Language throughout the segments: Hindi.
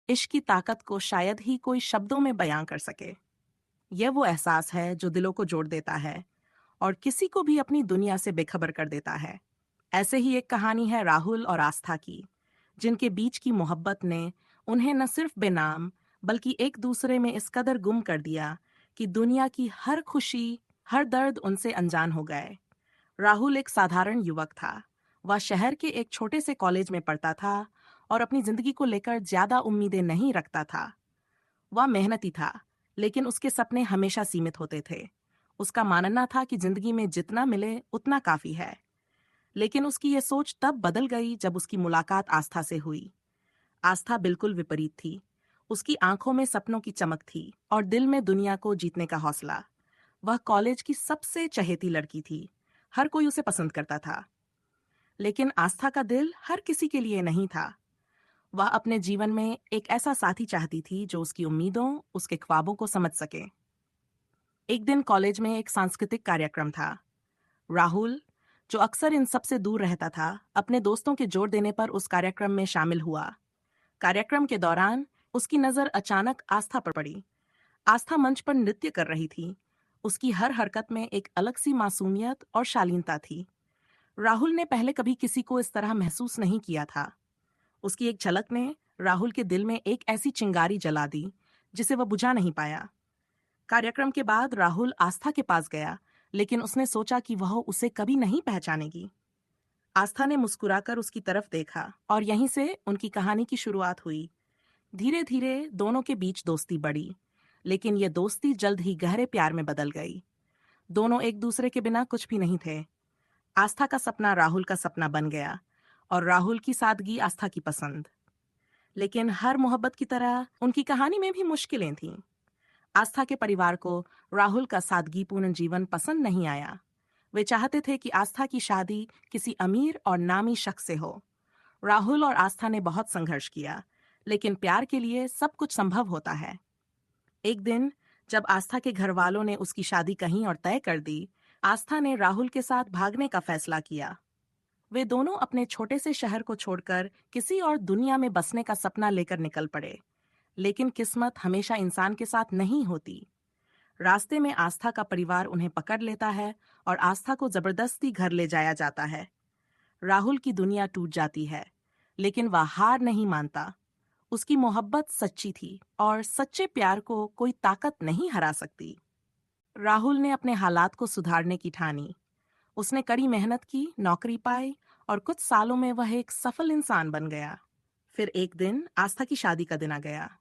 इश्क की ताकत को शायद ही कोई शब्दों में बयां कर सके। यह वो एहसास है जो दिलों को जोड़ देता है और किसी को भी अपनी दुनिया से बेखबर कर देता है। ऐसे ही एक कहानी है राहुल और आस्था की, जिनके बीच की मोहब्बत ने उन्हें न सिर्फ बेनाम बल्कि एक दूसरे में इस कदर गुम कर दिया कि दुनिया की हर खुशी, हर दर्द उनसे अनजान हो गए। राहुल एक साधारण युवक था। वह शहर के एक छोटे से कॉलेज में पढ़ता था और अपनी जिंदगी को लेकर ज्यादा उम्मीदें नहीं रखता था। वह मेहनती था, लेकिन उसके सपने हमेशा सीमित होते थे। उसका मानना था कि जिंदगी में जितना मिले उतना काफी है। लेकिन उसकी ये सोच तब बदल गई जब उसकी मुलाकात आस्था से हुई। आस्था बिल्कुल विपरीत थी। उसकी आंखों में सपनों की चमक थी और दिल में दुनिया को जीतने का हौसला। वह कॉलेज की सबसे चहेती लड़की थी। हर कोई उसे पसंद करता था। लेकिन आस्था का दिल हर किसी के लिए नहीं था। वह अपने जीवन में एक ऐसा साथी चाहती थी जो उसकी उम्मीदों, उसके ख्वाबों को समझ सके। एक दिन कॉलेज में एक सांस्कृतिक कार्यक्रम था। राहुल, जो अक्सर इन सब से दूर रहता था, अपने दोस्तों के जोर देने पर उस कार्यक्रम में शामिल हुआ। कार्यक्रम के दौरान उसकी नजर अचानक आस्था पर पड़ी। आस्था मंच पर नृत्य कर रही थी। उसकी हर हरकत में एक अलग सी मासूमियत और शालीनता थी। राहुल ने पहले कभी किसी को इस तरह महसूस नहीं किया था। उसकी एक झलक ने राहुल के दिल में एक ऐसी चिंगारी जला दी जिसे वह बुझा नहीं पाया। कार्यक्रम के बाद राहुल आस्था के पास गया, लेकिन उसने सोचा कि वह उसे कभी नहीं पहचानेगी। आस्था ने मुस्कुराकर उसकी तरफ देखा और यहीं से उनकी कहानी की शुरुआत हुई। धीरे धीरे दोनों के बीच दोस्ती बढ़ी, लेकिन ये दोस्ती जल्द ही गहरे प्यार में बदल गई। दोनों एक दूसरे के बिना कुछ भी नहीं थे। आस्था का सपना राहुल का सपना बन गया और राहुल की सादगी आस्था की पसंद। लेकिन हर मोहब्बत की तरह उनकी कहानी में भी मुश्किलें थीं। आस्था के परिवार को राहुल का सादगीपूर्ण जीवन पसंद नहीं आया। वे चाहते थे कि आस्था की शादी किसी अमीर और नामी शख्स से हो। राहुल और आस्था ने बहुत संघर्ष किया, लेकिन प्यार के लिए सब कुछ संभव होता है। एक दिन जब आस्था के घर वालों ने उसकी शादी कहीं और तय कर दी, आस्था ने राहुल के साथ भागने का फैसला किया। वे दोनों अपने छोटे से शहर को छोड़कर किसी और दुनिया में बसने का सपना लेकर निकल पड़े। लेकिन किस्मत हमेशा इंसान के साथ नहीं होती। रास्ते में आस्था का परिवार उन्हें पकड़ लेता है और आस्था को जबरदस्ती घर ले जाया जाता है। राहुल की दुनिया टूट जाती है, लेकिन वह हार नहीं मानता। उसकी मोहब्बत सच्ची थी और सच्चे प्यार को कोई ताकत नहीं हरा सकती। राहुल ने अपने हालात को सुधारने की ठानी। उसने कड़ी मेहनत की, नौकरी पाई और कुछ सालों में वह एक सफल इंसान बन गया। फिर एक दिन आस्था की शादी का दिन आ गया।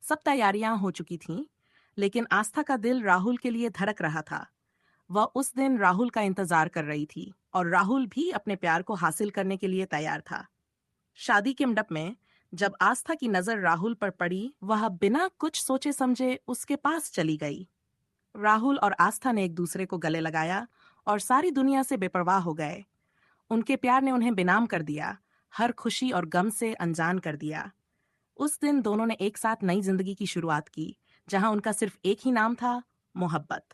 सब तैयारियां हो चुकी थीं, लेकिन आस्था का दिल राहुल के लिए धड़क रहा था। वह उस दिन राहुल का इंतजार कर रही थी और राहुल भी अपने प्यार को हासिल करने के लिए तैयार था। शादी के मंडप में जब आस्था की नजर राहुल पर पड़ी, वह बिना कुछ सोचे समझे उसके पास चली गई। राहुल और आस्था ने एक दूसरे को गले लगाया और सारी दुनिया से बेपरवाह हो गए। उनके प्यार ने उन्हें बेनाम कर दिया, हर खुशी और गम से अनजान कर दिया। उस दिन दोनों ने एक साथ नई जिंदगी की शुरुआत की, जहां उनका सिर्फ एक ही नाम था, मोहब्बत।